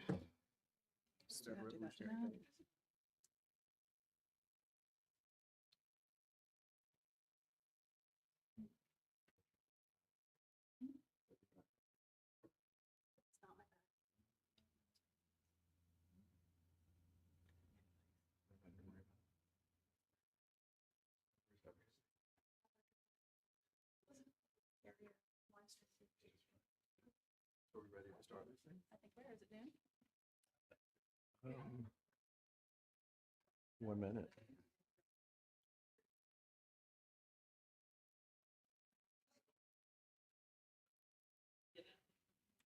So we have to do that now. Are we ready to start this thing? I think where is it, noon? 1 minute.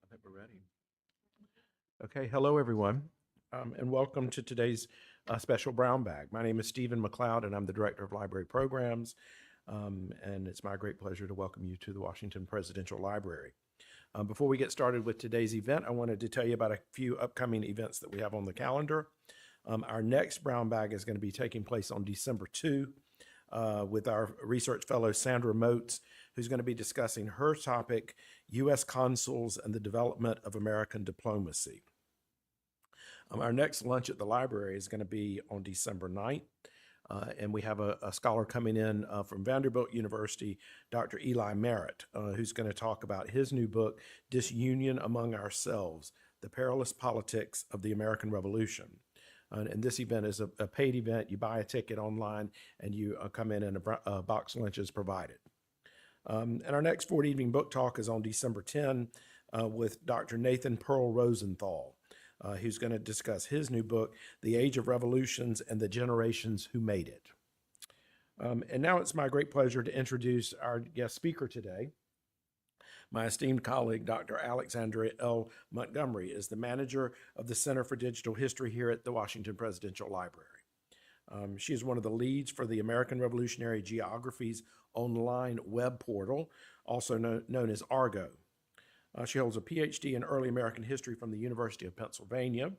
I think we're ready. Okay, hello everyone, and welcome to today's special Brown Bag. My name is Stephen McLeod, and I'm the Director of Library Programs, and it's my great pleasure to welcome you to the Washington Presidential Library. Before we get started with today's event, I wanted to tell you about a few upcoming events that we have on the calendar. Our next Brown Bag is going to be taking place on December 2 with our research fellow Sandra Moats, who's going to be discussing her topic, U.S. Consuls and the Development of American Diplomacy. Our next lunch at the library is going to be on December 9th. And we have a scholar coming in from Vanderbilt University, Dr. Eli Merritt, who's going to talk about his new book, Disunion Among Ourselves, The Perilous Politics of the American Revolution. And this event is a paid event. You buy a ticket online and you come in and a box lunch is provided. And our next Ford Evening Book Talk is on December 10 with Dr. Nathan Pearl Rosenthal. Who's going to discuss his new book, The Age of Revolutions and the Generations Who Made It. And now it's my great pleasure to introduce our guest speaker today. My esteemed colleague, Dr. Alexandra L. Montgomery, is the manager of the Center for Digital History here at the Washington Presidential Library. She is one of the leads for the American Revolutionary Geographies online web portal, also known as ARGO. She holds a PhD in early American history from the University of Pennsylvania.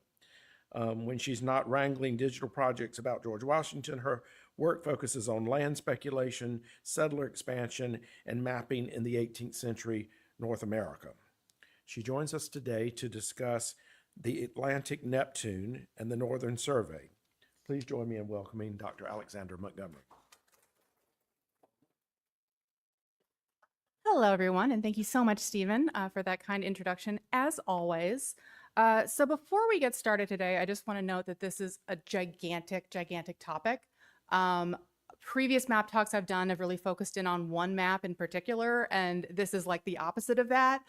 When she's not wrangling digital projects about George Washington, her work focuses on land speculation, settler expansion, and mapping in the 18th century North America. She joins us today to discuss the Atlantic Neptune and the Northern Survey. Please join me in welcoming Dr. Alexandra Montgomery. Hello, everyone, and thank you so much, Stephen, for that kind introduction, as always. So before we get started today, I just want to note that this is a gigantic, gigantic topic. Previous map talks I've done have really focused in on one map in particular, and this is like the opposite of that.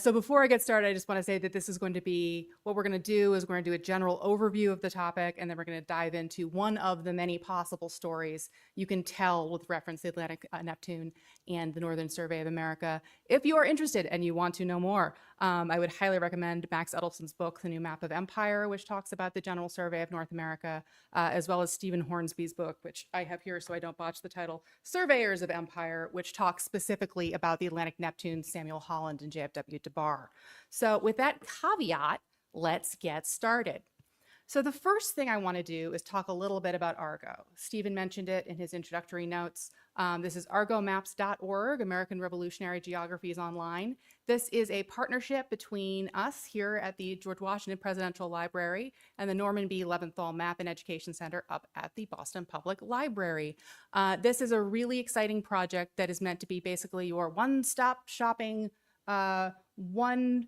So before I get started, I just want to say that this is going to be, what we're going to do is we're going to do a general overview of the topic, and then we're going to dive into one of the many possible stories you can tell with reference to the Atlantic Neptune and the Northern Survey of America. If you are interested and you want to know more, I would highly recommend Max Edelson's book, The New Map of Empire, which talks about the general survey of North America, as well as Stephen Hornsby's book, which I have here so I don't botch the title, Surveyors of Empire, which talks specifically about the Atlantic Neptune, Samuel Holland, and JFW Dbar. So with that caveat, let's get started. So the first thing I want to do is talk a little bit about ARGO. Stephen mentioned it in his introductory notes. This is argomaps.org, American Revolutionary Geographies Online. This is a partnership between us here at the George Washington Presidential Library and the Norman B. Leventhal Map and Education Center up at the Boston Public Library. This is a really exciting project that is meant to be basically your one-stop shopping, one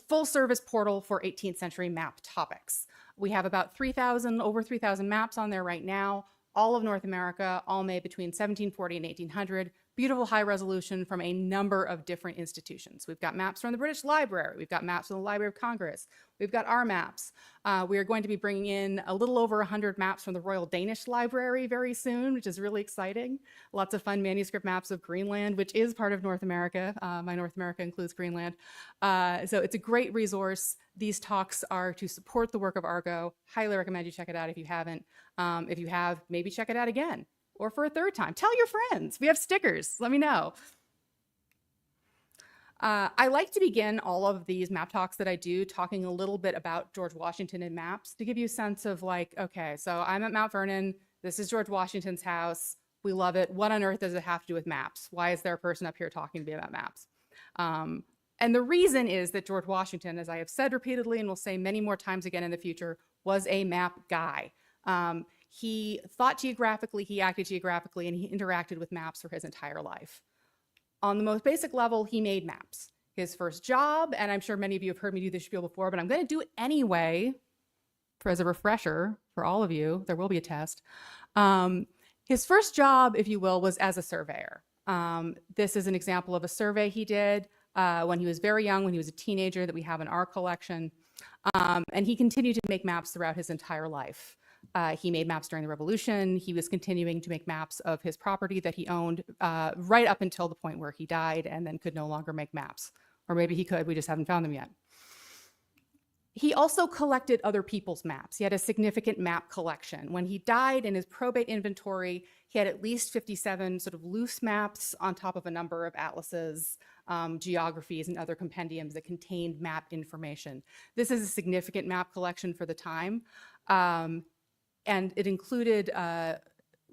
full service portal for 18th century map topics. We have about over 3,000 maps on there right now, all of North America, all made between 1740 and 1800. Beautiful high resolution from a number of different institutions. We've got maps from the British Library. We've got maps from the Library of Congress. We've got our maps. We are going to be bringing in a little over 100 maps from the Royal Danish Library very soon, which is really exciting. Lots of fun manuscript maps of Greenland, which is part of North America. My North America includes Greenland. So it's a great resource. These talks are to support the work of ARGO. Highly recommend you check it out if you haven't. If you have, maybe check it out again. Or for a third time. Tell your friends. We have stickers. Let me know. I like to begin all of these map talks that I do talking a little bit about George Washington and maps to give you a sense of like, okay, so I'm at Mount Vernon. This is George Washington's house. We love it. What on earth does it have to do with maps? Why is there a person up here talking to me about maps? And the reason is that George Washington, as I have said repeatedly and will say many more times again in the future, was a map guy. He thought geographically, he acted geographically, and he interacted with maps for his entire life. On the most basic level, he made maps. His first job, and I'm sure many of you have heard me do this spiel before, but I'm going to do it anyway as a refresher for all of you. There will be a test. His first job, if you will, was as a surveyor. This is an example of a survey he did when he was very young, when he was a teenager, that we have in our collection. And he continued to make maps throughout his entire life. He made maps during the Revolution. He was continuing to make maps of his property that he owned right up until the point where he died and then could no longer make maps. Or maybe he could, we just haven't found them yet. He also collected other people's maps. He had a significant map collection. When he died, in his probate inventory, he had at least 57 sort of loose maps on top of a number of atlases, geographies, and other compendiums that contained map information. This is a significant map collection for the time. And it included,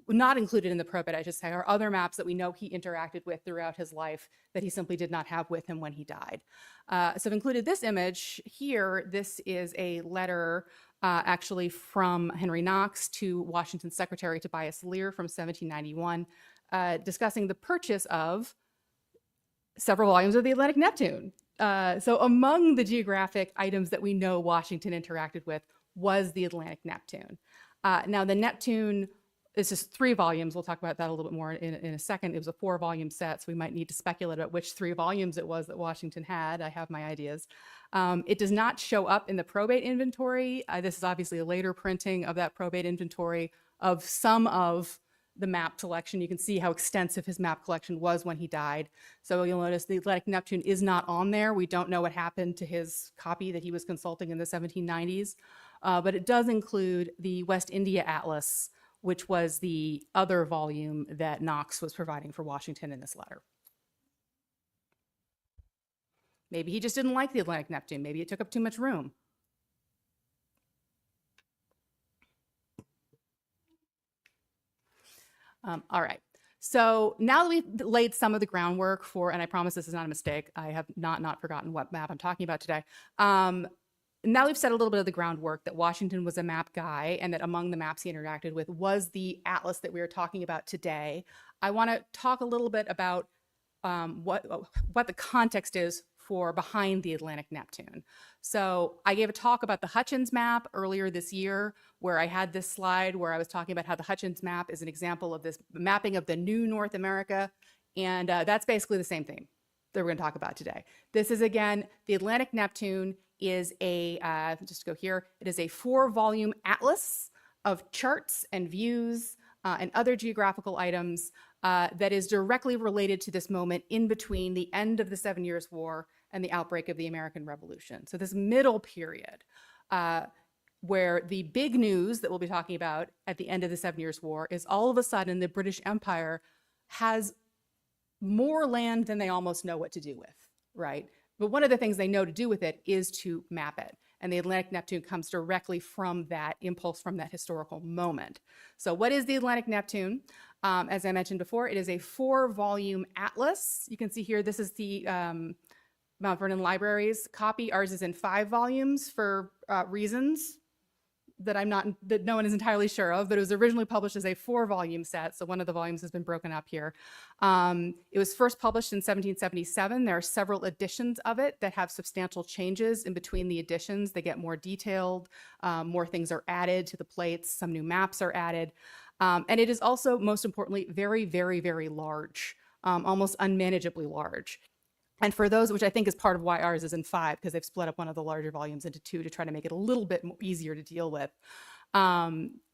not included in the probate, I should say, are other maps that we know he interacted with throughout his life that he simply did not have with him when he died. So I've included this image here. This is a letter actually from Henry Knox to Washington's secretary Tobias Lear from 1791, discussing the purchase of several volumes of the Atlantic Neptune. So among the geographic items that we know Washington interacted with was the Atlantic Neptune. Now the Neptune, it's just 3 volumes. We'll talk about that a little bit more in a second. It was a 4-volume set, so we might need to speculate about which 3 volumes it was that Washington had. I have my ideas. It does not show up in the probate inventory. This is obviously a later printing of that probate inventory of some of the map collection. You can see how extensive his map collection was when he died. So you'll notice the Atlantic Neptune is not on there. We don't know what happened to his copy that he was consulting in the 1790s, but it does include the West India Atlas, which was the other volume that Knox was providing for Washington in this letter. Maybe he just didn't like the Atlantic Neptune. Maybe it took up too much room. All right. So now that we've laid some of the groundwork for, and I promise this is not a mistake, I have not forgotten what map I'm talking about today. Now we've set a little bit of the groundwork that Washington was a map guy and that among the maps he interacted with was the atlas that we are talking about today. I want to talk a little bit about what the context is for behind the Atlantic Neptune. So I gave a talk about the Hutchins map earlier this year, where I had this slide where I was talking about how the Hutchins map is an example of this mapping of the new North America. And that's basically the same thing that we're going to talk about today. This is, again, the Atlantic Neptune is a, just go here, it is a 4-volume atlas of charts and views and other geographical items that is directly related to this moment in between the end of the 7 Years' War and the outbreak of the American Revolution. So this middle period where the big news that we'll be talking about at the end of the 7 Years' War is all of a sudden the British Empire has more land than they almost know what to do with, right? But one of the things they know to do with it is to map it. And the Atlantic Neptune comes directly from that impulse, from that historical moment. So what is the Atlantic Neptune? As I mentioned before, it is a 4-volume atlas. You can see here, this is the Mount Vernon Library's copy. Ours is in 5 volumes for reasons that no one is entirely sure of, but it was originally published as a 4-volume set. So one of the volumes has been broken up here. It was first published in 1777. There are several editions of it that have substantial changes in between the editions. They get more detailed, more things are added to the plates, some new maps are added. And it is also, most importantly, very, very, very large, almost unmanageably large. And for those, which I think is part of why ours is in 5, because they've split up one of the larger volumes into 2 to try to make it a little bit easier to deal with.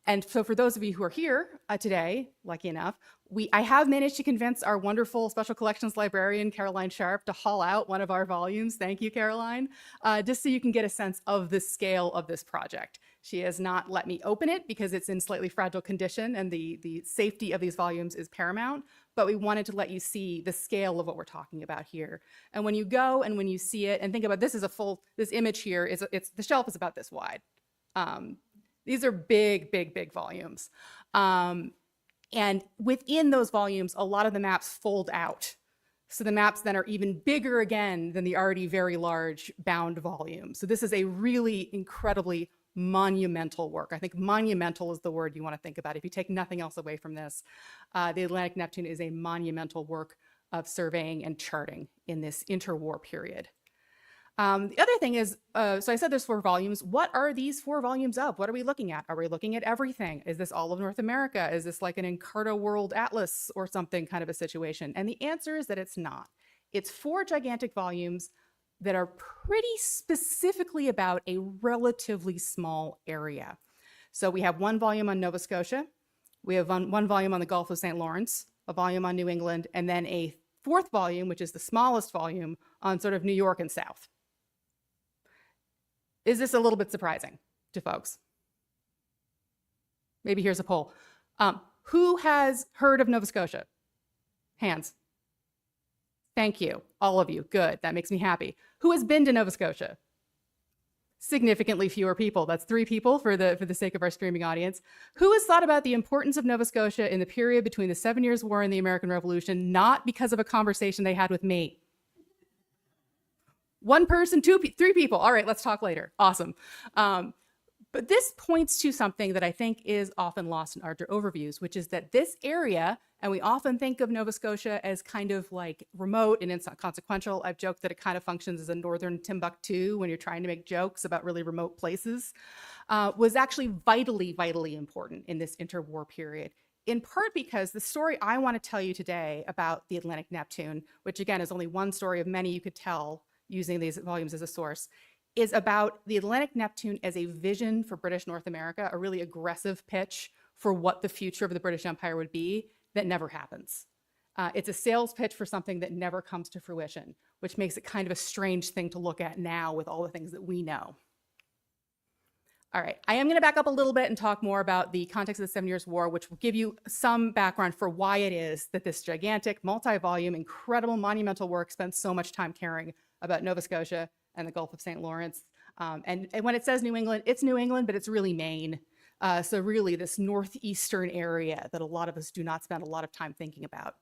And so for those of you who are here today, lucky enough, I have managed to convince our wonderful special collections librarian, Caroline Sharp, to haul out one of our volumes. Thank you, Caroline, just so you can get a sense of the scale of this project. She has not let me open it because it's in slightly fragile condition and the safety of these volumes is paramount, but we wanted to let you see the scale of what we're talking about here. And when you go and when you see it, and think about this image here, the shelf is about this wide. These are big, big, big volumes. And within those volumes, a lot of the maps fold out. So the maps then are even bigger again than the already very large bound volume. So this is a really incredibly monumental work. I think monumental is the word you want to think about. If you take nothing else away from this, the Atlantic Neptune is a monumental work of surveying and charting in this interwar period. The other thing is, so I said there's 4 volumes. What are these 4 volumes of? What are we looking at? Are we looking at everything? Is this all of North America? Is this like an Encarta World Atlas or something kind of a situation? And the answer is that it's not. It's 4 gigantic volumes that are pretty specifically about a relatively small area. So we have 1 volume on Nova Scotia. We have one volume on the Gulf of St. Lawrence, a volume on New England, and then a 4th volume, which is the smallest volume, on sort of New York and South. Is this a little bit surprising to folks? Maybe here's a poll. Who has heard of Nova Scotia? Hands. Thank you, all of you. Good, that makes me happy. Who has been to Nova Scotia? Significantly fewer people. That's 3 people for the sake of our streaming audience. Who has thought about the importance of Nova Scotia in the period between the 7 Years' War and the American Revolution, not because of a conversation they had with me? 1 person, 3 people. All right, let's talk later. Awesome. But this points to something that I think is often lost in larger overviews, which is that this area, and we often think of Nova Scotia as kind of like remote and inconsequential. I've joked that it kind of functions as a northern Timbuktu when you're trying to make jokes about really remote places, was actually vitally, vitally important in this interwar period. In part because the story I want to tell you today about the Atlantic Neptune, which again is only one story of many you could tell using these volumes as a source, is about the Atlantic Neptune as a vision for British North America, a really aggressive pitch for what the future of the British Empire would be that never happens. It's a sales pitch for something that never comes to fruition, which makes it kind of a strange thing to look at now with all the things that we know. All right, I am going to back up a little bit and talk more about the context of the 7 Years' War, which will give you some background for why it is that this gigantic, multi-volume, incredible, monumental work spends so much time caring about Nova Scotia and the Gulf of St. Lawrence. And when it says New England, it's New England, but it's really Maine. So really this northeastern area that a lot of us do not spend a lot of time thinking about,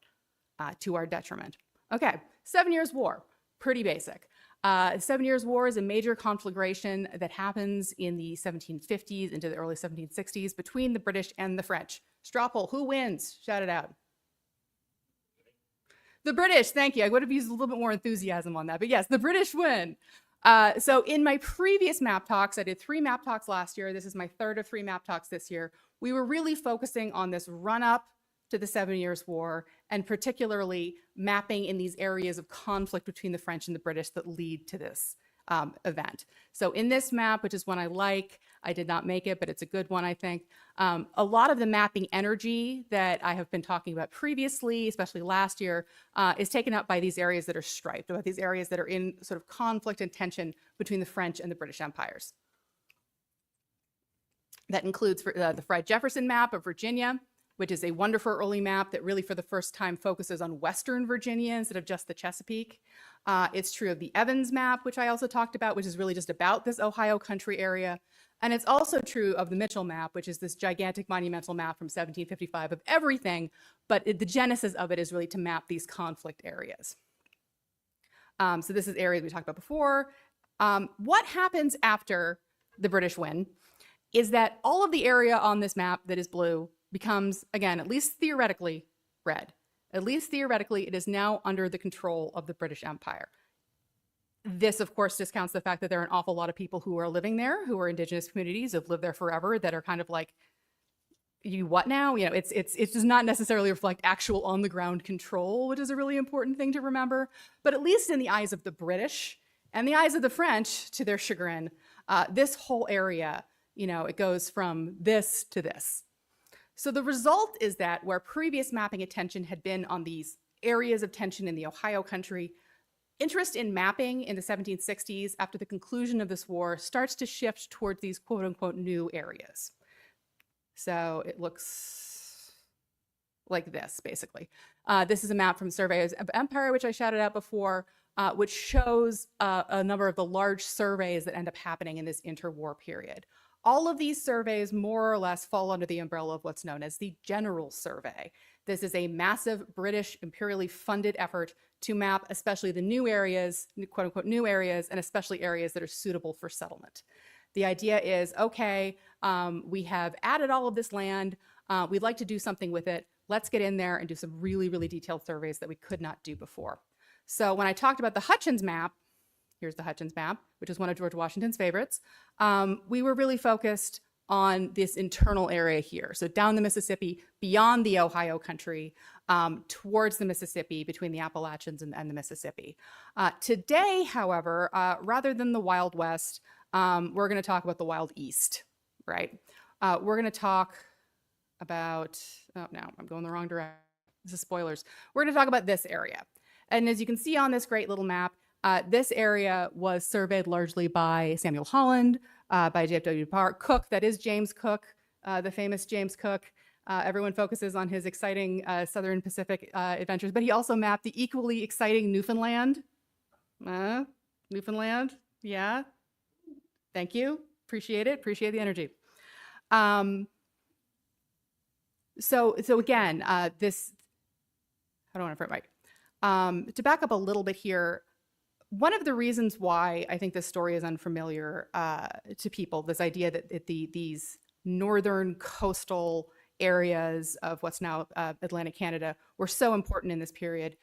to our detriment. Okay, 7 Years' War, pretty basic. 7 Years' War is a major conflagration that happens in the 1750s into the early 1760s between the British and the French. Straw poll, who wins? Shout it out. The British, thank you. I would have used a little bit more enthusiasm on that, but yes, the British win. So in my previous map talks, I did 3 map talks last year. This is my 3rd of 3 map talks this year. We were really focusing on this run-up to the 7 Years' War, and particularly mapping in these areas of conflict between the French and the British that lead to this event. So in this map, which is one I like, I did not make it, but it's a good one, I think. A lot of the mapping energy that I have been talking about previously, especially last year, is taken up by these areas that are striped, about these areas that are in sort of conflict and tension between the French and the British empires. That includes the Fred Jefferson map of Virginia, which is a wonderful early map that really for the first time focuses on Western Virginia instead of just the Chesapeake. It's true of the Evans map, which I also talked about, which is really just about this Ohio country area. And it's also true of the Mitchell map, which is this gigantic monumental map from 1755 of everything, but the genesis of it is really to map these conflict areas. So this is areas we talked about before. What happens after the British win is that all of the area on this map that is blue becomes, again, at least theoretically, red. At least theoretically, it is now under the control of the British Empire. This, of course, discounts the fact that there are an awful lot of people who are living there, who are indigenous communities, have lived there forever, that are kind of like, you what now? You know, it does not necessarily reflect actual on-the-ground control, which is a really important thing to remember. But at least in the eyes of the British and the eyes of the French, to their chagrin, this whole area, you know, it goes from this to this. So the result is that where previous mapping attention had been on these areas of tension in the Ohio country, interest in mapping in the 1760s after the conclusion of this war starts to shift towards these quote unquote new areas. So it looks like this, basically. This is a map from Surveys of Empire, which I shouted out before, which shows a number of the large surveys that end up happening in this interwar period. All of these surveys more or less fall under the umbrella of what's known as the General Survey. This is a massive British imperially funded effort to map especially the new areas, quote unquote new areas, and especially areas that are suitable for settlement. The idea is, okay, we have added all of this land. We'd like to do something with it. Let's get in there and do some really, really detailed surveys that we could not do before. So when I talked about the Hutchins map, here's the Hutchins map, which is one of George Washington's favorites, we were really focused on this internal area here. So down the Mississippi, beyond the Ohio country, towards the Mississippi, between the Appalachians and the Mississippi. Today, however, rather than the Wild West, we're going to talk about the Wild East, right? We're going to talk about, oh no, I'm going the wrong direction. This is spoilers. We're going to talk about this area. And as you can see on this great little map, this area was surveyed largely by Samuel Holland, by JFW Dbar, Cook, that is James Cook, the famous James Cook. Everyone focuses on his exciting Southern Pacific adventures, but he also mapped the equally exciting Newfoundland. Newfoundland, yeah. Thank you, appreciate it, appreciate the energy. So again, this, I don't want to front mic. To back up a little bit here, one of the reasons why I think this story is unfamiliar to people, this idea that these northern coastal areas of what's now Atlantic Canada were so important in this period,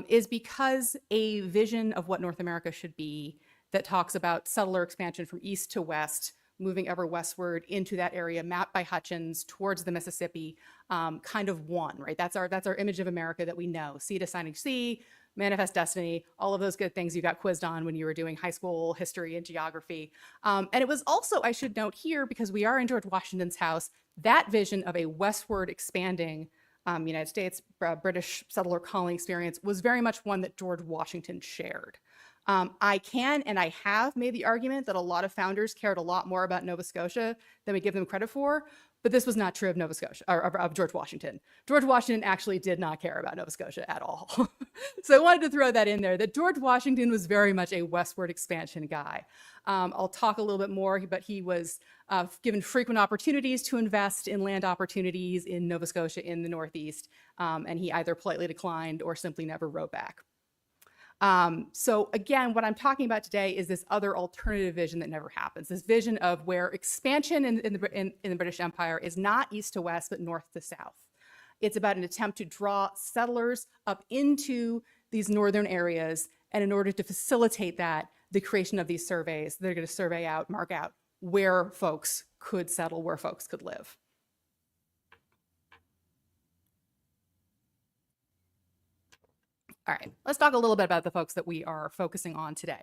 is because a vision of what North America should be that talks about settler expansion from east to west, moving ever westward into that area mapped by Hutchins towards the Mississippi, kind of won, right? That's our image of America that we know. Sea to shining sea, manifest destiny, all of those good things you got quizzed on when you were doing high school history and geography. And it was also, I should note here, because we are in George Washington's house, that vision of a westward expanding United States, British settler colony experience was very much one that George Washington shared. I can and I have made the argument that a lot of founders cared a lot more about Nova Scotia than we give them credit for, but this was not true of Nova Scotia, or of George Washington. George Washington actually did not care about Nova Scotia at all. So I wanted to throw that in there, that George Washington was very much a westward expansion guy. I'll talk a little bit more, but he was given frequent opportunities to invest in land opportunities in Nova Scotia in the Northeast, and he either politely declined or simply never wrote back. So again, what I'm talking about today is this other alternative vision that never happens, this vision of where expansion in the British Empire is not east to west, but north to south. It's about an attempt to draw settlers up into these northern areas, and in order to facilitate that, the creation of these surveys, they're going to survey out, mark out where folks could settle, where folks could live. All right, let's talk a little bit about the folks that we are focusing on today.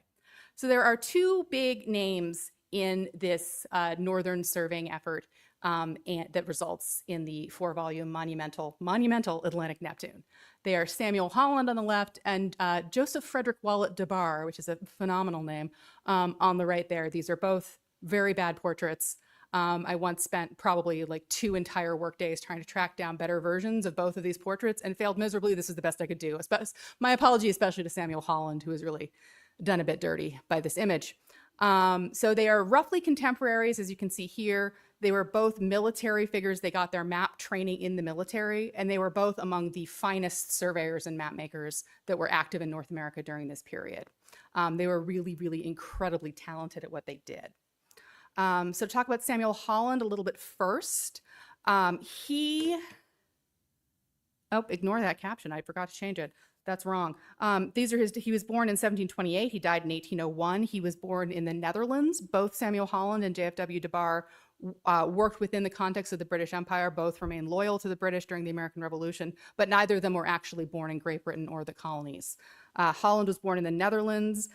So there are two big names in this northern surveying effort and that results in the 4-volume monumental Atlantic Neptune. They are Samuel Holland on the left and Joseph Frederick Wallet Dbar, which is a phenomenal name, on the right there. These are both very bad portraits. I once spent probably like 2 entire work days trying to track down better versions of both of these portraits and failed miserably. This is the best I could do. My apology especially to Samuel Holland, who has really done a bit dirty by this image. So they are roughly contemporaries, as you can see here. They were both military figures. They got their map training in the military, and they were both among the finest surveyors and map makers that were active in North America during this period. They were really, really incredibly talented at what they did. So to talk about Samuel Holland a little bit first, oh, ignore that caption. I forgot to change it. That's wrong. He was born in 1728. He died in 1801. He was born in the Netherlands. Both Samuel Holland and JFW Dbar worked within the context of the British Empire. Both remained loyal to the British during the American Revolution, but neither of them were actually born in Great Britain or the colonies. Holland was born in the Netherlands.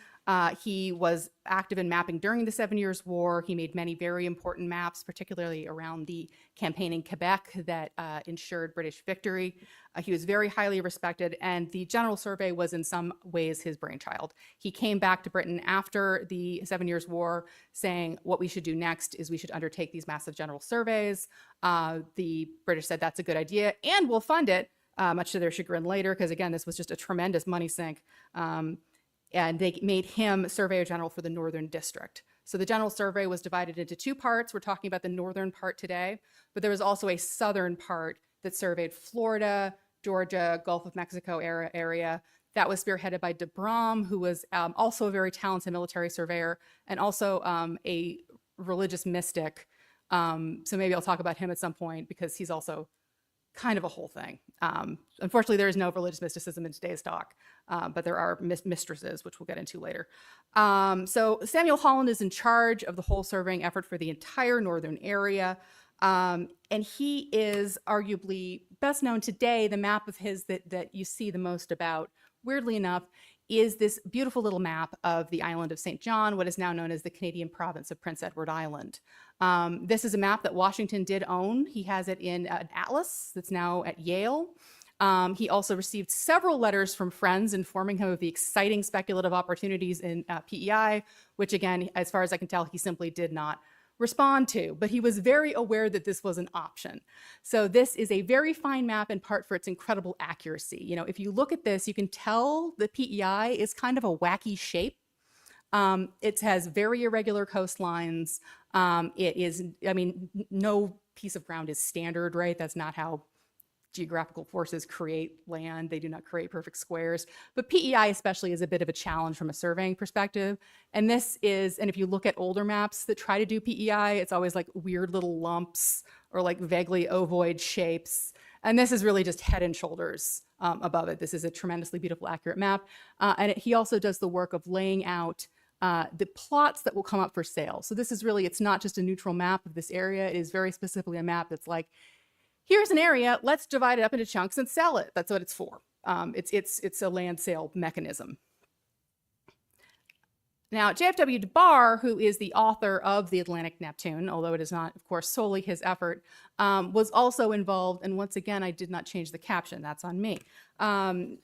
He was active in mapping during the 7 Years' War. He made many very important maps, particularly around the campaign in Quebec that ensured British victory. He was very highly respected, and the General Survey was in some ways his brainchild. He came back to Britain after the 7 Years' War saying, what we should do next is we should undertake these massive general surveys. The British said, that's a good idea, and we'll fund it. Much to their chagrin later, because again, this was just a tremendous money sink. And they made him Surveyor General for the Northern District. So the General Survey was divided into 2 parts. We're talking about the northern part today, but there was also a southern part that surveyed Florida, Georgia, Gulf of Mexico area. That was spearheaded by Dbar, who was also a very talented military surveyor and also a religious mystic. So maybe I'll talk about him at some point because he's also kind of a whole thing. Unfortunately, there is no religious mysticism in today's talk, but there are mistresses, which we'll get into later. So Samuel Holland is in charge of the whole surveying effort for the entire northern area. And he is arguably best known today. The map of his that you see the most about, weirdly enough, is this beautiful little map of the island of St. John, what is now known as the Canadian province of Prince Edward Island. This is a map that Washington did own. He has it in an atlas that's now at Yale. He also received several letters from friends informing him of the exciting speculative opportunities in PEI, which again, as far as I can tell, he simply did not respond to, but he was very aware that this was an option. So this is a very fine map in part for its incredible accuracy. You know, if you look at this, you can tell the PEI is kind of a wacky shape. It has very irregular coastlines. It is, I mean, no piece of ground is standard, right? That's not how geographical forces create land. They do not create perfect squares. But PEI especially is a bit of a challenge from a surveying perspective. And this is, and if you look at older maps that try to do PEI, it's always like weird little lumps or like vaguely ovoid shapes. And this is really just head and shoulders above it. This is a tremendously beautiful, accurate map. He also does the work of laying out the plots that will come up for sale. So this is really, it's not just a neutral map of this area. It is very specifically a map that's like, here's an area, let's divide it up into chunks and sell it. That's what it's for. It's a land sale mechanism. Now, JFW Dbar, who is the author of the Atlantic Neptune, although it is not, of course, solely his effort, was also involved, and once again, I did not change the caption, that's on me, who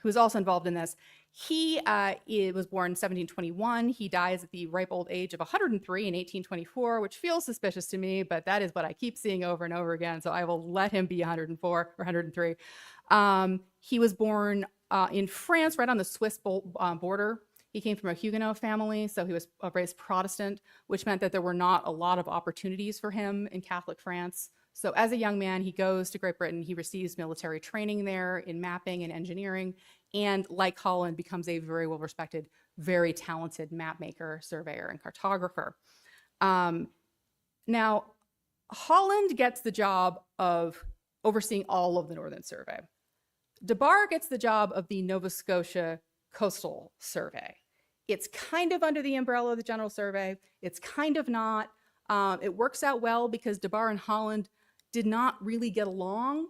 was also involved in this. He was born in 1721. He dies at the ripe old age of 103 in 1824, which feels suspicious to me, but that is what I keep seeing over and over again, so I will let him be 104 or 103. He was born in France, right on the Swiss border. He came from a Huguenot family, so he was raised Protestant, which meant that there were not a lot of opportunities for him in Catholic France. So as a young man, he goes to Great Britain. He receives military training there in mapping and engineering, and like Holland, becomes a very well-respected, very talented map maker, surveyor, and cartographer. Now, Holland gets the job of overseeing all of the Northern Survey. Dbar gets the job of the Nova Scotia Coastal Survey. It's kind of under the umbrella of the General Survey. It's kind of not. It works out well because Dbar and Holland did not really get along.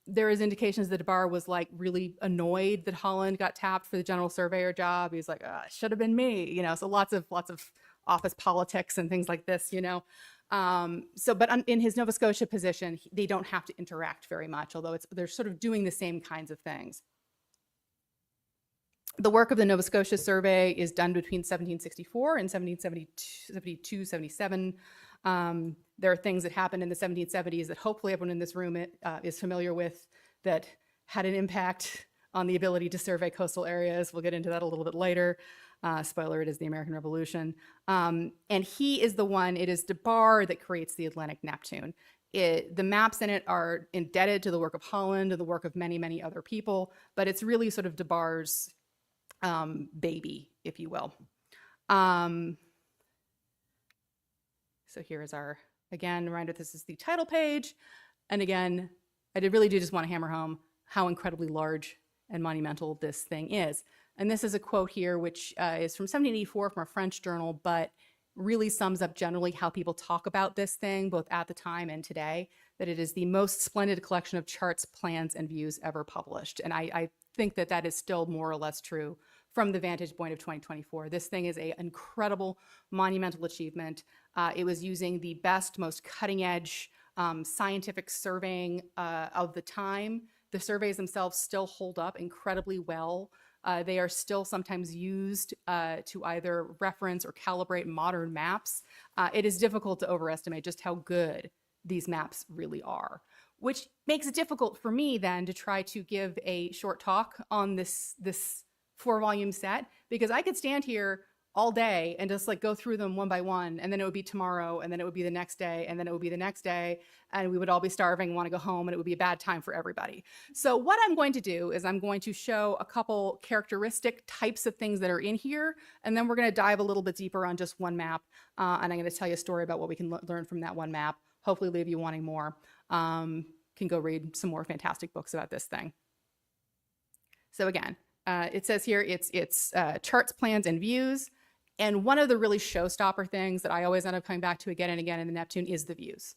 There is indications that Dbar was like really annoyed that Holland got tapped for the general surveyor job. He's like, oh, it should have been me, you know. So lots of office politics and things like this, you know. But in his Nova Scotia position, they don't have to interact very much, although they're sort of doing the same kinds of things. The work of the Nova Scotia survey is done between 1764 and 1772, 77. There are things that happened in the 1770s that hopefully everyone in this room is familiar with that had an impact on the ability to survey coastal areas. We'll get into that a little bit later. Spoiler, it is the American Revolution. And he is the one, it is Dbar that creates the Atlantic Neptune. The maps in it are indebted to the work of Holland and the work of many, many other people, but it's really sort of Dbar's baby, if you will. So here is our, again, reminder, this is the title page. And again, I really do just want to hammer home how incredibly large and monumental this thing is. And this is a quote here, which is from 1784 from a French journal, but really sums up generally how people talk about this thing, both at the time and today, that it is the most splendid collection of charts, plans, and views ever published. And I think that that is still more or less true from the vantage point of 2024. This thing is an incredible, monumental achievement. It was using the best, most cutting edge scientific surveying of the time. The surveys themselves still hold up incredibly well. They are still sometimes used to either reference or calibrate modern maps. It is difficult to overestimate just how good these maps really are, which makes it difficult for me then to try to give a short talk on this 4-volume set, because I could stand here all day and just like go through them one by one, and then it would be tomorrow, and then it would be the next day, and then it would be the next day, and we would all be starving, want to go home, and it would be a bad time for everybody. So what I'm going to do is I'm going to show a couple characteristic types of things that are in here, and then we're going to dive a little bit deeper on just one map, and I'm going to tell you a story about what we can learn from that one map, hopefully leave you wanting more. Can go read some more fantastic books about this thing. So again, it says here it's charts, plans, and views. And one of the really showstopper things that I always end up coming back to again and again in the Neptune is the views.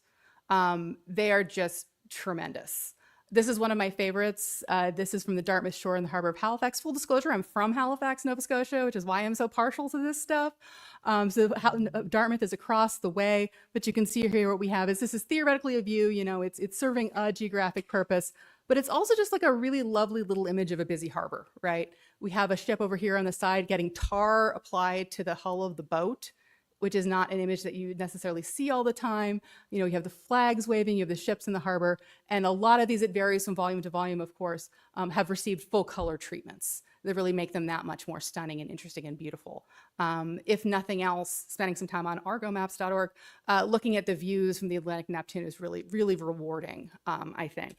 They are just tremendous. This is one of my favorites. This is from the Dartmouth shore in the harbor of Halifax. Full disclosure, I'm from Halifax, Nova Scotia, which is why I'm so partial to this stuff. Dartmouth is across the way, but you can see here what we have is this is theoretically a view, you know, it's serving a geographic purpose, but it's also just like a really lovely little image of a busy harbor, right? We have a ship over here on the side getting tar applied to the hull of the boat, which is not an image that you necessarily see all the time. You know, you have the flags waving, you have the ships in the harbor, and a lot of these, it varies from volume to volume, of course, have received full color treatments that really make them that much more stunning and interesting and beautiful. If nothing else, spending some time on argomaps.org, looking at the views from the Atlantic Neptune is really, really rewarding, I think.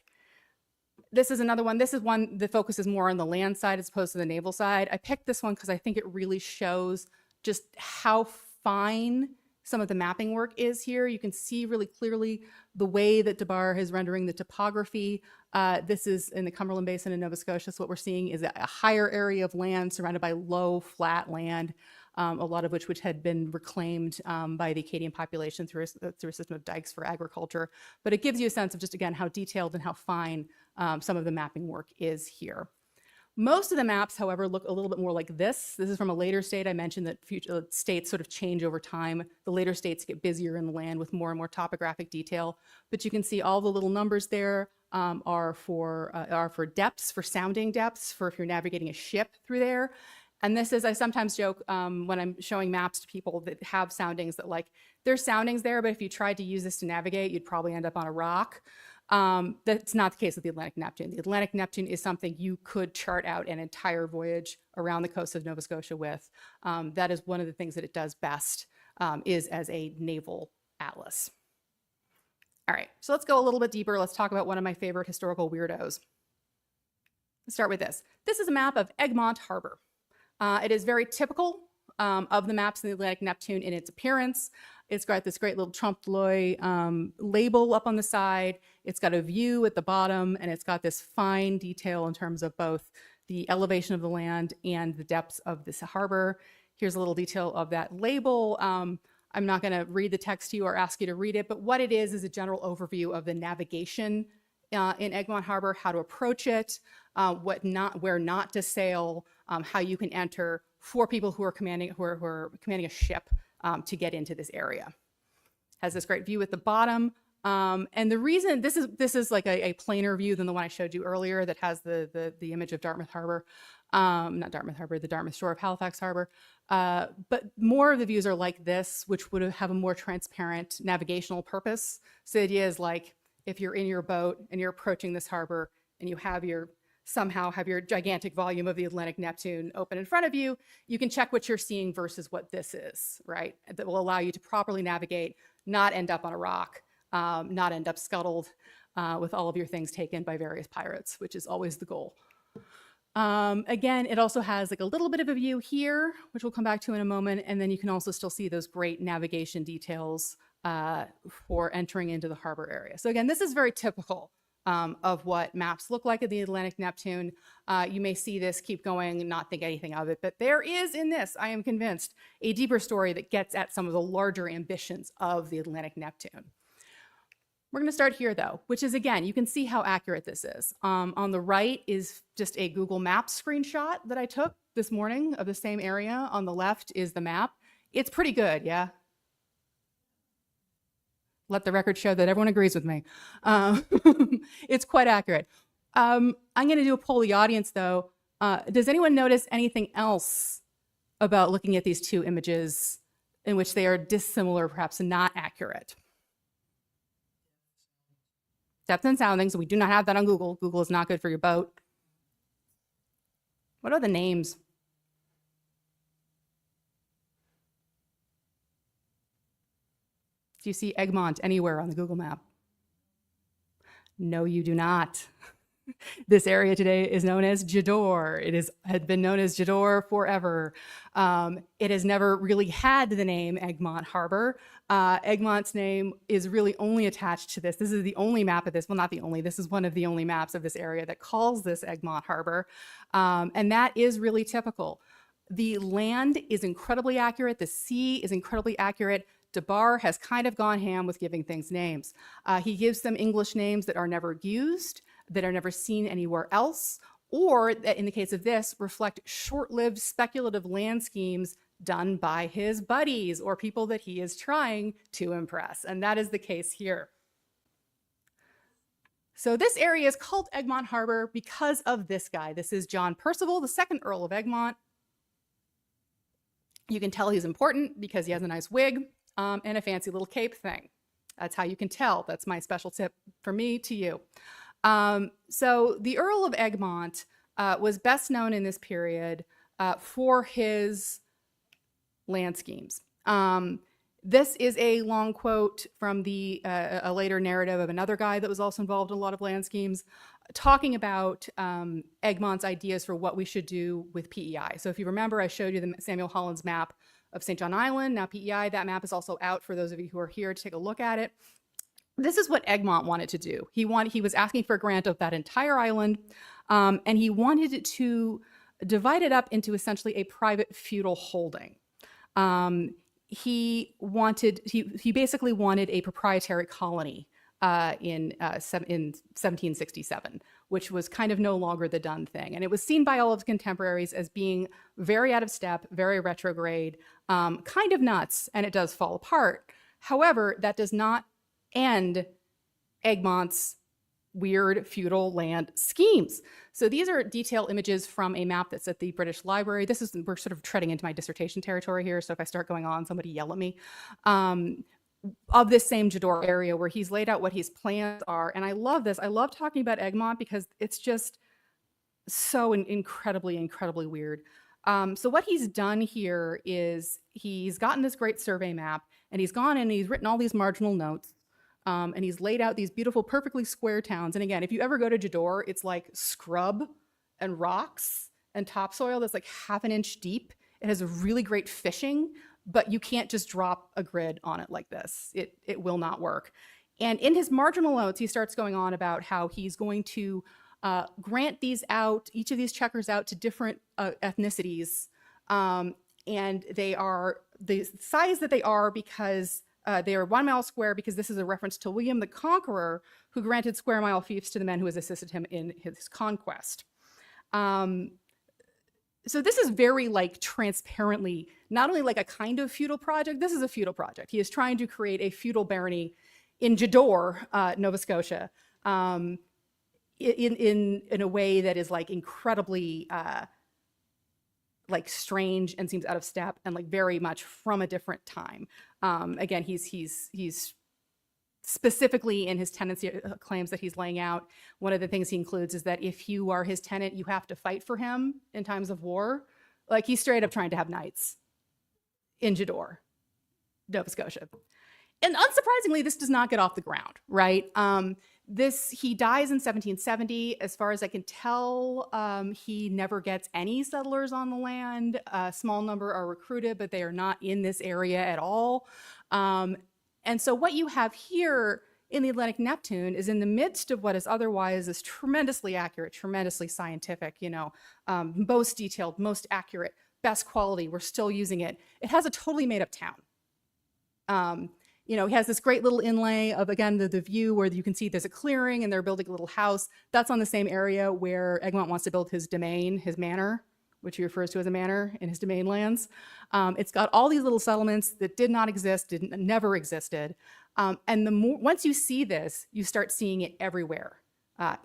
This is another one. This is one that focuses more on the land side as opposed to the naval side. I picked this one because I think it really shows just how fine some of the mapping work is here. You can see really clearly the way that Dbar is rendering the topography. This is in the Cumberland Basin in Nova Scotia. So what we're seeing is a higher area of land surrounded by low, flat land, a lot of which had been reclaimed by the Acadian population through a system of dikes for agriculture. But it gives you a sense of just, again, how detailed and how fine some of the mapping work is here. Most of the maps, however, look a little bit more like this. This is from a later state. I mentioned that future states sort of change over time. The later states get busier in the land with more and more topographic detail. But you can see all the little numbers there are for depths, for sounding depths, for if you're navigating a ship through there. And this is, I sometimes joke when I'm showing maps to people that have soundings that like, there's soundings there, but if you tried to use this to navigate, you'd probably end up on a rock. That's not the case with the Atlantic Neptune. The Atlantic Neptune is something you could chart out an entire voyage around the coast of Nova Scotia with. That is one of the things that it does best, is as a naval atlas. All right, so let's go a little bit deeper. Let's talk about one of my favorite historical weirdos. Let's start with this. This is a map of Egmont Harbor. It is very typical of the maps in the Atlantic Neptune in its appearance. It's got this great little trompe l'oeil label up on the side. It's got a view at the bottom, and it's got this fine detail in terms of both the elevation of the land and the depths of this harbor. Here's a little detail of that label. I'm not going to read the text to you or ask you to read it, but what it is a general overview of the navigation in Egmont Harbor, how to approach it, where not to sail, how you can enter for people who are commanding a ship to get into this area. Has this great view at the bottom. And the reason this is like a plainer view than the one I showed you earlier that has the image of Dartmouth Harbor, not Dartmouth Harbor, the Dartmouth shore of Halifax Harbor. But more of the views are like this, which would have a more transparent navigational purpose. So the idea is like, if you're in your boat and you're approaching this harbor and you have somehow have your gigantic volume of the Atlantic Neptune open in front of you, you can check what you're seeing versus what this is, right? That will allow you to properly navigate, not end up on a rock, not end up scuttled with all of your things taken by various pirates, which is always the goal. Again, it also has like a little bit of a view here, which we'll come back to in a moment. And then you can also still see those great navigation details for entering into the harbor area. So again, this is very typical of what maps look like in the Atlantic Neptune. You may see this, keep going, not think anything of it, but there is in this, I am convinced, a deeper story that gets at some of the larger ambitions of the Atlantic Neptune. We're going to start here though, which is again, you can see how accurate this is. On the right is just a Google Maps screenshot that I took this morning of the same area. On the left is the map. It's pretty good, yeah? Let the record show that everyone agrees with me. It's quite accurate. I'm going to do a poll of the audience though. Does anyone notice anything else about looking at these two images in which they are dissimilar, perhaps not accurate? Depth and soundings, we do not have that on Google. Google is not good for your boat. What are the names? Do you see Egmont anywhere on the Google map? No, you do not. This area today is known as Dbar. It had been known as Dbar forever. It has never really had the name Egmont Harbor. Egmont's name is really only attached to this. This is the only map of this. Well, not the only. This is one of the only maps of this area that calls this Egmont Harbor. And that is really typical. The land is incredibly accurate. The sea is incredibly accurate. Dbar has kind of gone ham with giving things names. He gives them English names that are never used, that are never seen anywhere else, or that in the case of this, reflect short-lived speculative land schemes done by his buddies or people that he is trying to impress. And that is the case here. So this area is called Egmont Harbor because of this guy. This is John Percival, the second Earl of Egmont. You can tell he's important because he has a nice wig and a fancy little cape thing. That's how you can tell. That's my special tip from me to you. So the Earl of Egmont was best known in this period for his land schemes. This is a long quote from a later narrative of another guy that was also involved in a lot of land schemes, talking about Egmont's ideas for what we should do with PEI. So if you remember, I showed you the Samuel Holland's map of St. John Island. Now PEI, that map is also out for those of you who are here to take a look at it. This is what Egmont wanted to do. He was asking for a grant of that entire island, and he wanted to divide it up into essentially a private feudal holding. He basically wanted a proprietary colony in 1767, which was kind of no longer the done thing. And it was seen by all of his contemporaries as being very out of step, very retrograde, kind of nuts, and it does fall apart. However, that does not end Egmont's weird feudal land schemes. So these are detailed images from a map that's at the British Library. We're sort of treading into my dissertation territory here, so if I start going on, somebody yell at me. Of this same Dbar area where he's laid out what his plans are. And I love this. I love talking about Egmont because it's just so incredibly, incredibly weird. So what he's done here is he's gotten this great survey map and he's gone and he's written all these marginal notes. And he's laid out these beautiful, perfectly square towns. And again, if you ever go to Dbar, it's like scrub and rocks and topsoil that's like half an inch deep. It has a really great fishing, but you can't just drop a grid on it like this. It will not work. And in his marginal notes, he starts going on about how he's going to grant these out, each of these checkers out to different ethnicities. And they are the size that they are because they are 1 mile square because this is a reference to William the Conqueror, who granted square mile fiefs to the men who has assisted him in his conquest. So this is very like transparently, not only like a kind of feudal project, this is a feudal project. He is trying to create a feudal barony in Dbar, Nova Scotia, in a way that is like incredibly like strange and seems out of step and like very much from a different time. Again, he's specifically in his tenancy claims that he's laying out. One of the things he includes is that if you are his tenant, you have to fight for him in times of war. Like he's straight up trying to have knights in Dbar, Nova Scotia. And unsurprisingly, this does not get off the ground, right? He dies in 1770. As far as I can tell, he never gets any settlers on the land. A small number are recruited, but they are not in this area at all. And so what you have here in the Atlantic Neptune is in the midst of what is otherwise this tremendously accurate, tremendously scientific, most detailed, most accurate, best quality. We're still using it. It has a totally made up town. He has this great little inlay of, again, the view where you can see there's a clearing and they're building a little house. That's on the same area where Egmont wants to build his domain, his manor, which he refers to as a manor in his domain lands. It's got all these little settlements that did not exist, never existed. And once you see this, you start seeing it everywhere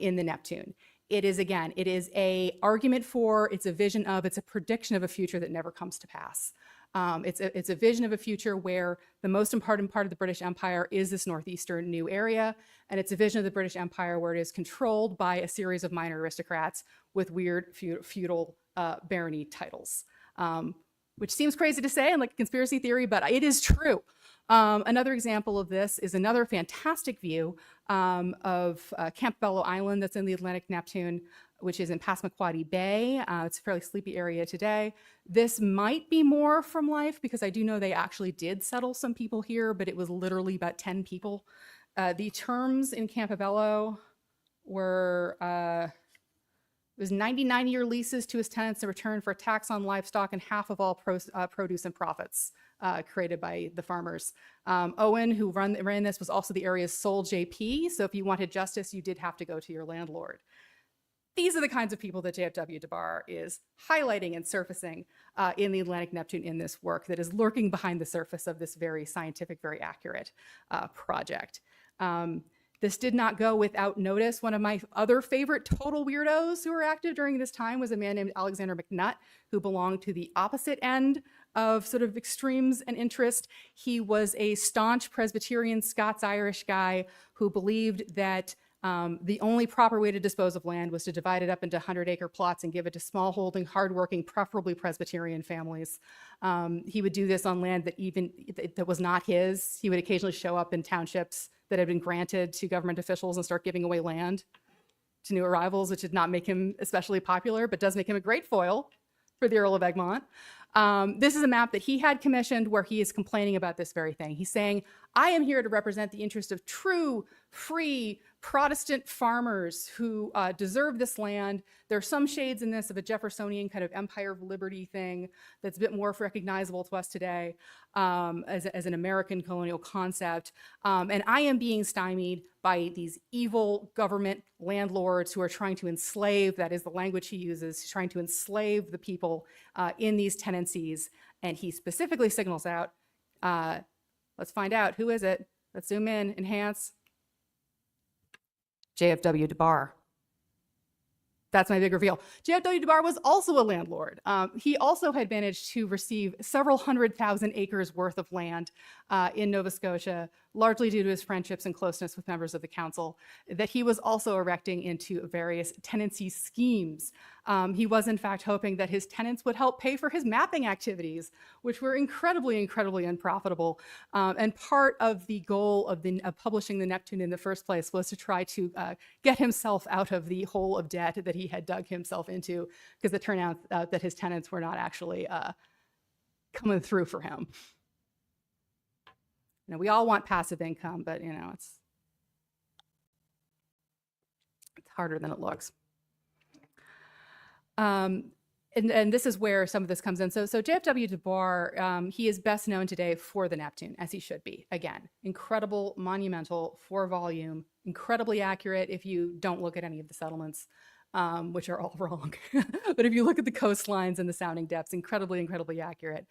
in the Neptune. It is a argument for, it's a vision of, it's a prediction of a future that never comes to pass. It's a vision of a future where the most important part of the British Empire is this northeastern new area, and it's a vision of the British Empire where it is controlled by a series of minor aristocrats with weird feudal barony titles. which seems crazy to say and like a conspiracy theory, but it is true. Another example of this is another fantastic view of Camp Belloo Island that's in the Atlantic Neptune, which is in Passamaquoddy Bay. It's a fairly sleepy area today. This might be more from life because I do know they actually did settle some people here, but it was literally about 10 people. The terms in Camp Belloo were it was 99-year leases to his tenants in return for a tax on livestock and half of all produce and profits created by the farmers. Owen, who ran this, was also the area's sole JP. So if you wanted justice, you did have to go to your landlord. These are the kinds of people that JFW Dbar is highlighting and surfacing in the Atlantic Neptune in this work that is lurking behind the surface of this very scientific, very accurate project. This did not go without notice. One of my other favorite total weirdos who were active during this time was a man named Alexander McNutt, who belonged to the opposite end of sort of extremes and interest. He was a staunch Presbyterian Scots-Irish guy who believed that the only proper way to dispose of land was to divide it up into 100-acre plots and give it to small-holding, hardworking, preferably Presbyterian families. He would do this on land that was not his. He would occasionally show up in townships that had been granted to government officials and start giving away land to new arrivals, which did not make him especially popular, but does make him a great foil for the Earl of Egmont. This is a map that he had commissioned where he is complaining about this very thing. He's saying, I am here to represent the interest of true, free, Protestant farmers who deserve this land. There are some shades in this of a Jeffersonian kind of Empire of Liberty thing that's a bit more recognizable to us today as an American colonial concept. And I am being stymied by these evil government landlords who are trying to enslave, that is the language he uses, he's trying to enslave the people in these tenancies. And he specifically signals out, let's find out, who is it? Let's zoom in, enhance. JFW Dbar. That's my big reveal. JFW Dbar was also a landlord. He also had managed to receive several 100,000 acres worth of land in Nova Scotia, largely due to his friendships and closeness with members of the council, that he was also erecting into various tenancy schemes. He was in fact hoping that his tenants would help pay for his mapping activities, which were incredibly, incredibly unprofitable. And part of the goal of publishing the Neptune in the first place was to try to get himself out of the hole of debt that he had dug himself into, because it turned out that his tenants were not actually coming through for him. You know, we all want passive income, but you know, it's harder than it looks. And this is where some of this comes in. So JFW Dbar, he is best known today for the Neptune, as he should be. Again, incredible, monumental, 4-volume, incredibly accurate if you don't look at any of the settlements, which are all wrong. But if you look at the coastlines and the sounding depths, incredibly, incredibly accurate.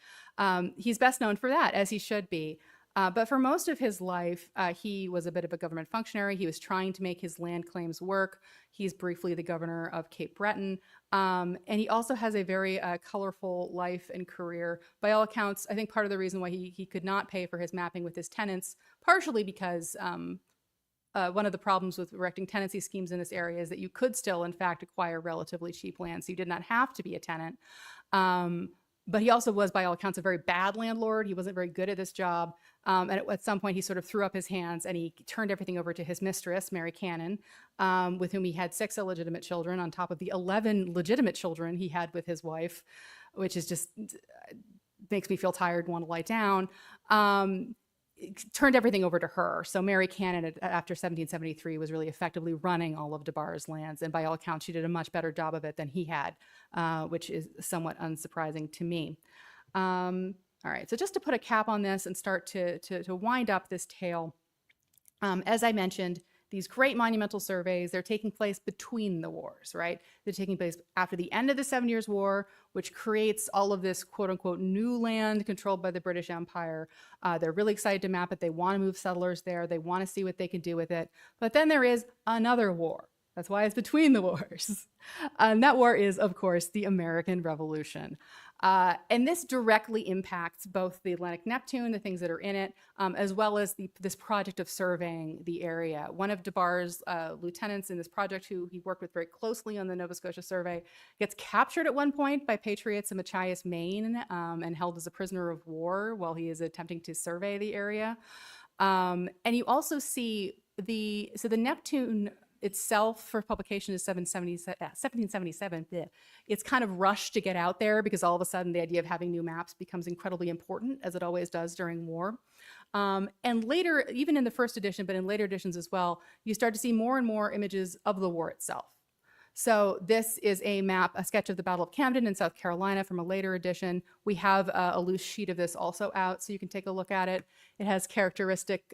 He's best known for that, as he should be. But for most of his life, he was a bit of a government functionary. He was trying to make his land claims work. He's briefly the governor of Cape Breton. And he also has a very colorful life and career. By all accounts, I think part of the reason why he could not pay for his mapping with his tenants, partially because one of the problems with erecting tenancy schemes in this area is that you could still, in fact, acquire relatively cheap land. So you did not have to be a tenant. But he also was, by all accounts, a very bad landlord. He wasn't very good at this job. And at some point, he sort of threw up his hands and he turned everything over to his mistress, Mary Cannon, with whom he had 6 illegitimate children on top of the 11 legitimate children he had with his wife, which is just makes me feel tired and want to lie down. Turned everything over to her. So Mary Cannon, after 1773, was really effectively running all of Dbar's lands. And by all accounts, she did a much better job of it than he had, which is somewhat unsurprising to me. All right, so just to put a cap on this and start to wind up this tale, as I mentioned, these great monumental surveys, they're taking place between the wars, right? They're taking place after the end of the 7 Years' War, which creates all of this quote unquote new land controlled by the British Empire. They're really excited to map it. They want to move settlers there. They want to see what they can do with it. But then there is another war. That's why it's between the wars. And that war is, of course, the American Revolution. And this directly impacts both the Atlantic Neptune, the things that are in it, as well as this project of surveying the area. One of Dbar's lieutenants in this project, who he worked with very closely on the Nova Scotia survey, gets captured at one point by patriots in Machias, Maine, and held as a prisoner of war while he is attempting to survey the area. And you also see the Neptune itself for publication is 1777. Bleh. It's kind of rushed to get out there because all of a sudden the idea of having new maps becomes incredibly important, as it always does during war. And later, even in the first edition, but in later editions as well, you start to see more and more images of the war itself. So this is a map, a sketch of the Battle of Camden in South Carolina from a later edition. We have a loose sheet of this also out, so you can take a look at it. It has characteristic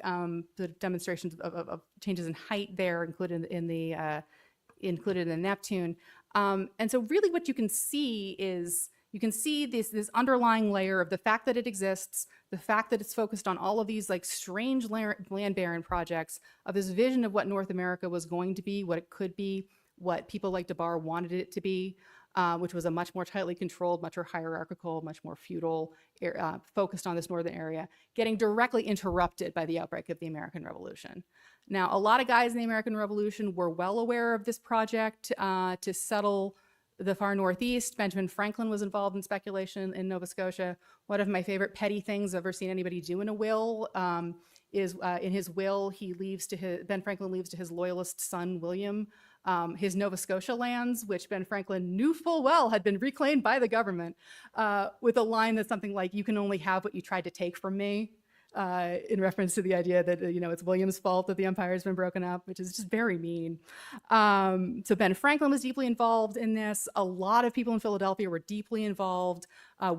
demonstrations of changes in height there, included in the Neptune. And so really what you can see is, you can see this underlying layer of the fact that it exists, the fact that it's focused on all of these like strange land baron projects, of this vision of what North America was going to be, what it could be, what people like Dbar wanted it to be, which was a much more tightly controlled, much more hierarchical, much more feudal, focused on this northern area, getting directly interrupted by the outbreak of the American Revolution. Now, a lot of guys in the American Revolution were well aware of this project to settle the far northeast. Benjamin Franklin was involved in speculation in Nova Scotia. One of my favorite petty things I've ever seen anybody do in a will is in his will, Ben Franklin leaves to his loyalist son, William, his Nova Scotia lands, which Ben Franklin knew full well had been reclaimed by the government, with a line that's something like, "You can only have what you tried to take from me," in reference to the idea that, it's William's fault that the empire has been broken up, which is just very mean. So Ben Franklin was deeply involved in this. A lot of people in Philadelphia were deeply involved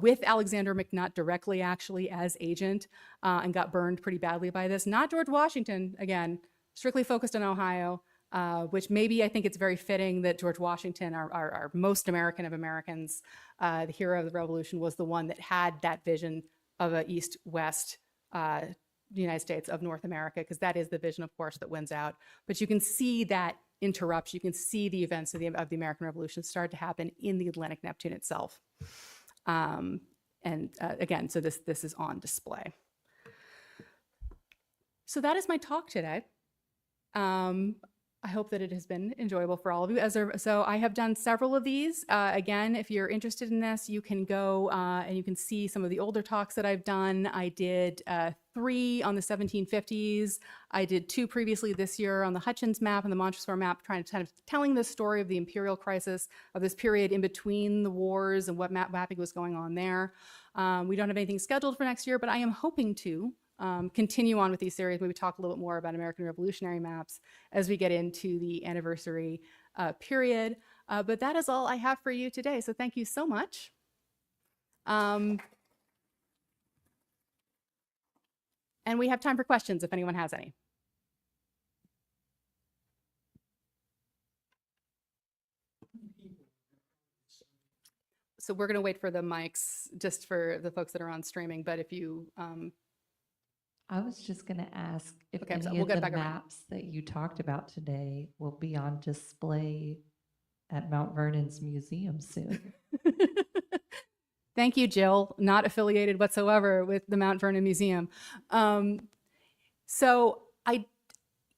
with Alexander McNutt directly, actually, as agent, and got burned pretty badly by this. Not George Washington, again, strictly focused on Ohio. Which maybe I think it's very fitting that George Washington, our most American of Americans, the hero of the Revolution, was the one that had that vision of an East-West United States of North America, because that is the vision, of course, that wins out. But you can see that interrupts. You can see the events of the American Revolution start to happen in the Atlantic Neptune itself. Again, so this is on display. So that is my talk today. I hope that it has been enjoyable for all of you. So I have done several of these. Again, if you're interested in this, you can go and you can see some of the older talks that I've done. I did 3 on the 1750s. I did 2 previously this year on the Hutchins map and the Montresor map, trying to kind of telling the story of the imperial crisis of this period in between the wars and what mapping was going on there. We don't have anything scheduled for next year, but I am hoping to continue on with these series. Maybe talk a little bit more about American Revolutionary maps as we get into the anniversary period. But that is all I have for you today. So thank you so much. And we have time for questions if anyone has any. So we're going to wait for the mics just for the folks that are on streaming. But if you I was just going to ask if Okay, any so of we'll get the back around. maps that you talked about today will be on display at Mount Vernon's museum soon. Thank you, Jill. Not affiliated whatsoever with the Mount Vernon Museum.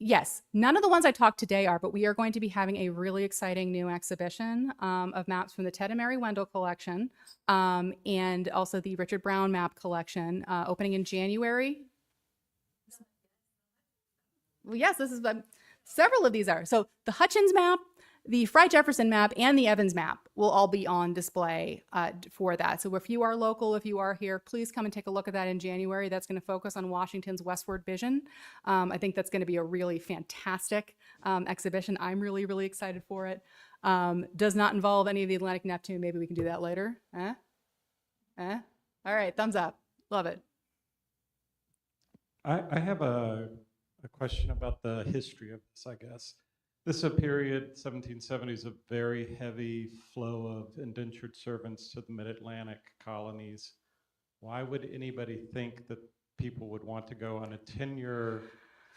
Yes, none of the ones I talked today are, but we are going to be having a really exciting new exhibition of maps from the Ted and Mary Wendell collection, and also the Richard Brown map collection, opening in January. Well, yes, this is several of these are. So the Hutchins map, the Fry Jefferson map, and the Evans map will all be on display for that. So if you are local, if you are here, please come and take a look at that in January. That's going to focus on Washington's westward vision. I think that's going to be a really fantastic exhibition. I'm really, really excited for it. Does not involve any of the Atlantic Neptune. Maybe we can do that later. All right, thumbs up. Love it. I have a question about the history of this, I guess. This is a period, 1770s, of very heavy flow of indentured servants to the mid-Atlantic colonies. Why would anybody think that people would want to go on a 10-year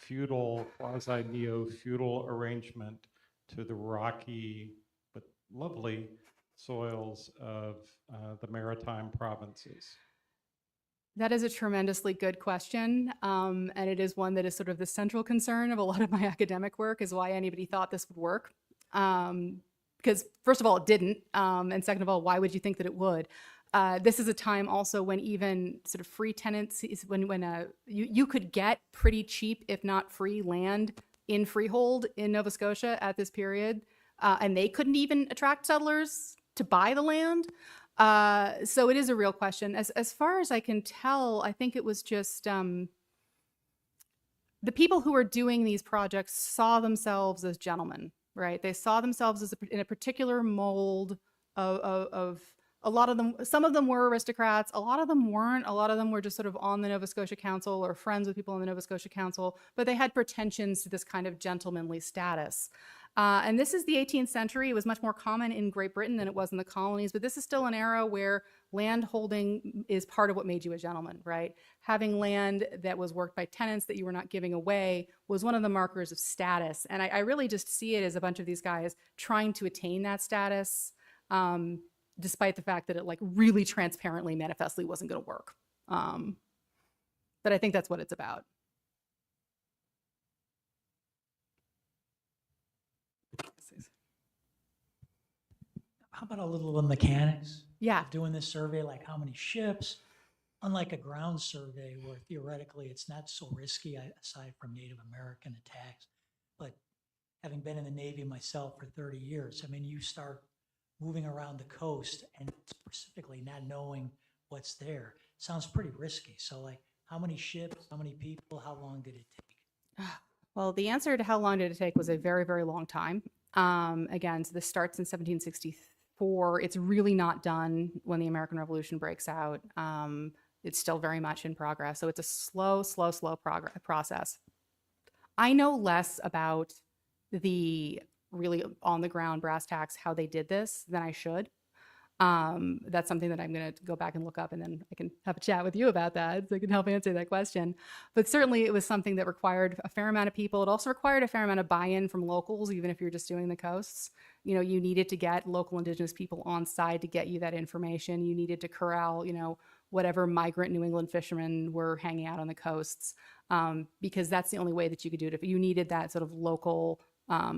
feudal, quasi-neo-feudal arrangement to the rocky but lovely soils of the maritime provinces? That is a tremendously good question. And it is one that is sort of the central concern of a lot of my academic work, is why anybody thought this would work. Because first of all, it didn't. And second of all, why would you think that it would? This is a time also when even sort of free tenancies, when you could get pretty cheap, if not free, land in freehold in Nova Scotia at this period. And they couldn't even attract settlers to buy the land. So it is a real question. As far as I can tell, I think it was just the people who were doing these projects saw themselves as gentlemen, right? They saw themselves as in a particular mold of a lot of them. Some of them were aristocrats. A lot of them weren't. A lot of them were just sort of on the Nova Scotia Council or friends with people on the Nova Scotia Council, but they had pretensions to this kind of gentlemanly status. And this is the 18th century. It was much more common in Great Britain than it was in the colonies, but this is still an era where land holding is part of what made you a gentleman, right? Having land that was worked by tenants that you were not giving away was one of the markers of status. And I really just see it as a bunch of these guys trying to attain that status, despite the fact that it like really transparently, manifestly wasn't going to work. But I think that's what it's about. How about a little of the mechanics? Yeah. of Doing this survey, like how many ships, unlike a ground survey where theoretically it's not so risky aside from Native American attacks. But having been in the Navy myself for 30 years, I mean, you start moving around the coast and specifically not knowing what's there. Sounds pretty risky. So like how many ships, how many people, how long did it take? Well, the answer to how long did it take was a very, very long time. Again, so this starts in 1764. It's really not done when the American Revolution breaks out. It's still very much in progress. So it's a slow process. I know less about the really on the ground brass tacks, how they did this, than I should. That's something that I'm going to go back and look up, and then I can have a chat with you about that so I can help answer that question. But certainly it was something that required a fair amount of people. It also required a fair amount of buy-in from locals, even if you're just doing the coasts. You know, you needed to get local indigenous people on side to get you that information. You needed to corral, you know, whatever migrant New England fishermen were hanging out on the coasts, because that's the only way that you could do it. If you needed that sort of local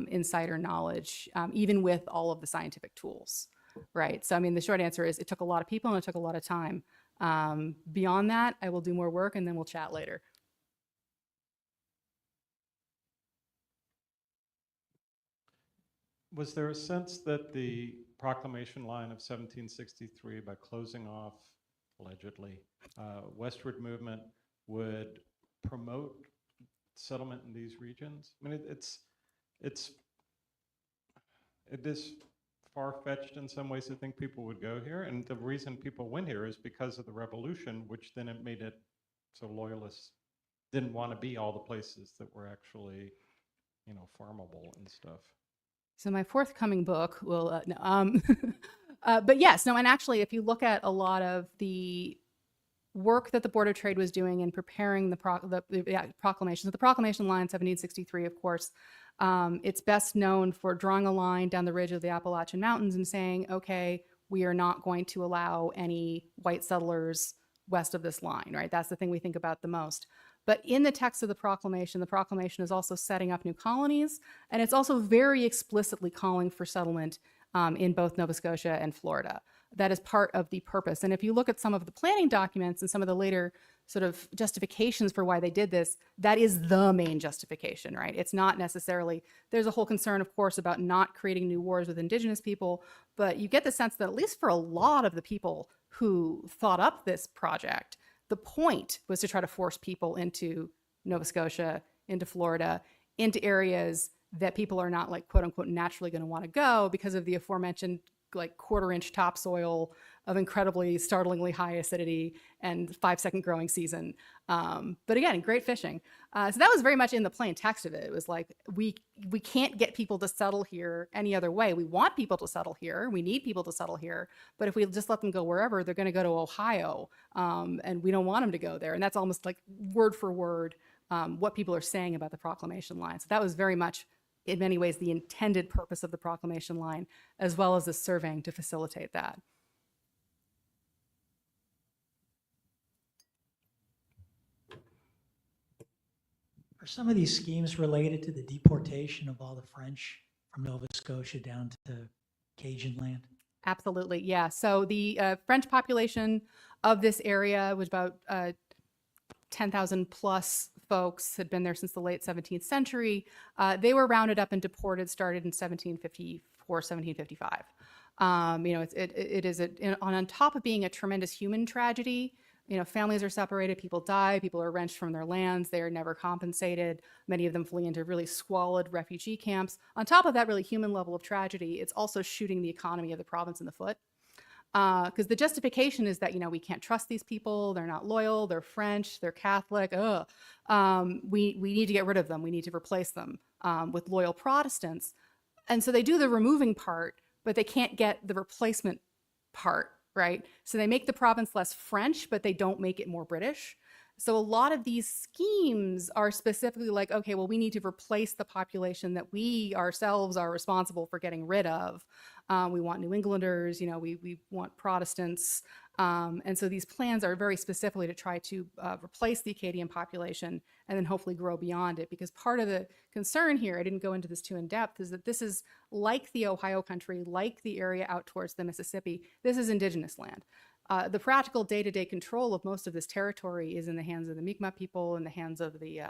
insider knowledge, even with all of the scientific tools. Right. So, I mean, the short answer is it took a lot of people and it took a lot of time. Beyond that, I will do more work and then we'll chat later. Was there a sense that the Proclamation line of 1763, by closing off, allegedly, westward movement, would promote settlement in these regions? I mean, it is far-fetched in some ways to think people would go here, and the reason people went here is because of the revolution, which then it made it so loyalists didn't want to be all the places that were actually, you know, farmable and stuff. So my forthcoming book will, but yes, no, and actually, if you look at a lot of the work that the Board of Trade was doing in preparing the proclamation, so the Proclamation line, 1763, of course, it's best known for drawing a line down the ridge of the Appalachian Mountains and saying, okay, we are not going to allow any white settlers west of this line, right? That's the thing we think about the most. But in the text of the proclamation is also setting up new colonies, and it's also very explicitly calling for settlement in both Nova Scotia and Florida. That is part of the purpose. And if you look at some of the planning documents and some of the later sort of justifications for why they did this, that is the main justification, right? It's not necessarily, there's a whole concern, of course, about not creating new wars with Indigenous people, but you get the sense that at least for a lot of the people who thought up this project, the point was to try to force people into Nova Scotia, into Florida, into areas that people are not like, quote unquote, naturally going to want to go because of the aforementioned like 1/4-inch topsoil of incredibly startlingly high acidity and 5-second growing season. But again, great fishing. So that was very much in the plain text of it. It was like, we can't get people to settle here any other way. We want people to settle here. We need people to settle here. But if we just let them go wherever, they're going to go to Ohio. And we don't want them to go there. And that's almost like word for word what people are saying about the proclamation line. So that was very much in many ways the intended purpose of the proclamation line, as well as the surveying to facilitate that. Are some of these schemes related to the deportation of all the French from Nova Scotia down to Cajun land? Absolutely, yeah. So the French population of this area was about 10,000 plus folks, had been there since the late 17th century. They were rounded up and deported, started in 1754, 1755. It is on top of being a tremendous human tragedy. Families are separated, people die, people are wrenched from their lands, they are never compensated. Many of them flee into really squalid refugee camps. On top of that really human level of tragedy, it's also shooting the economy of the province in the foot. Because the justification is that, we can't trust these people, they're not loyal, they're French, they're Catholic, we need to get rid of them, we need to replace them with loyal Protestants. And so they do the removing part, but they can't get the replacement part, right? So they make the province less French, but they don't make it more British. So a lot of these schemes are specifically like, okay, well, we need to replace the population that we ourselves are responsible for getting rid of. We want New Englanders, we want Protestants. And so these plans are very specifically to try to replace the Acadian population and then hopefully grow beyond it. Because part of the concern here, I didn't go into this too in depth, is that this is like the Ohio country, like the area out towards the Mississippi, this is indigenous land. The practical day-to-day control of most of this territory is in the hands of the Mi'kmaq people, in the hands of the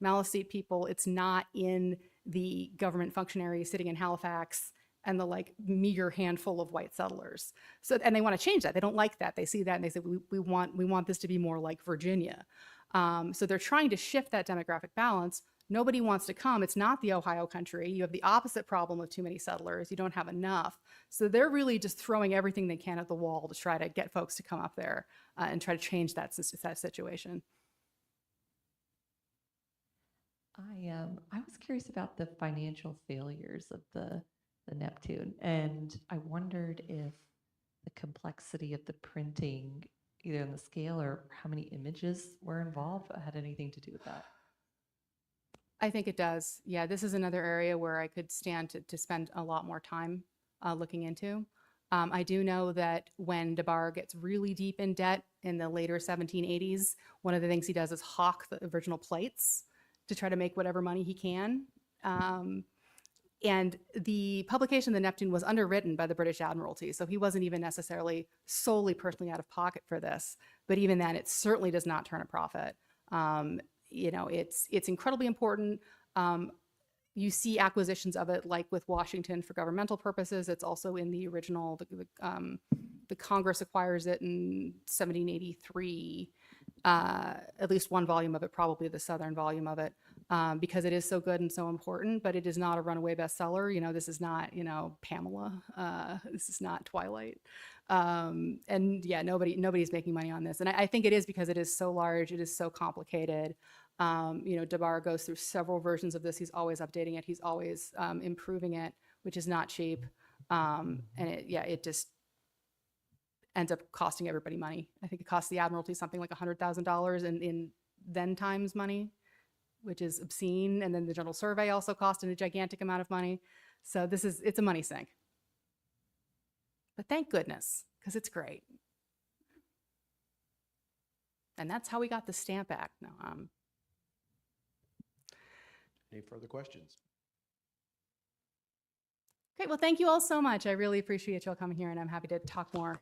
Maliseet people. It's not in the government functionaries sitting in Halifax and the meager handful of white settlers. So, and they want to change that. They don't like that. They see that and they say, we want this to be more like Virginia. So they're trying to shift that demographic balance. Nobody wants to come. It's not the Ohio country. You have the opposite problem of too many settlers. You don't have enough. So they're really just throwing everything they can at the wall to try to get folks to come up there and try to change that situation. I was curious about the financial failures of the Neptune, and I wondered if the complexity of the printing, either in the scale or how many images were involved, had anything to do with that. I think it does. Yeah, this is another area where I could stand to spend a lot more time looking into. I do know that when Dbar gets really deep in debt in the later 1780s, one of the things he does is hawk the original plates to try to make whatever money he can. And the publication of the Neptune was underwritten by the British Admiralty, so he wasn't even necessarily solely personally out of pocket for this. But even then, it certainly does not turn a profit. It's incredibly important. You see acquisitions of it, like with Washington, for governmental purposes. It's also in the original. The Congress acquires it in 1783. At least one volume of it, probably the southern volume of it, because it is so good and so important. But it is not a runaway bestseller. This is not Pamela. This is not Twilight. And yeah, nobody's making money on this. And I think it is because it is so large, it is so complicated. Dbar goes through several versions of this. He's always updating it. He's always improving it, which is not cheap. And it just ends up costing everybody money. I think it costs the Admiralty something like $100,000 in then times money, which is obscene. And then the General Survey also cost a gigantic amount of money. So it's a money sink. But thank goodness, because it's great. And that's how we got the Stamp Act. No, Any further questions? Great. Well, thank you all so much. I really appreciate y'all coming here, and I'm happy to talk more.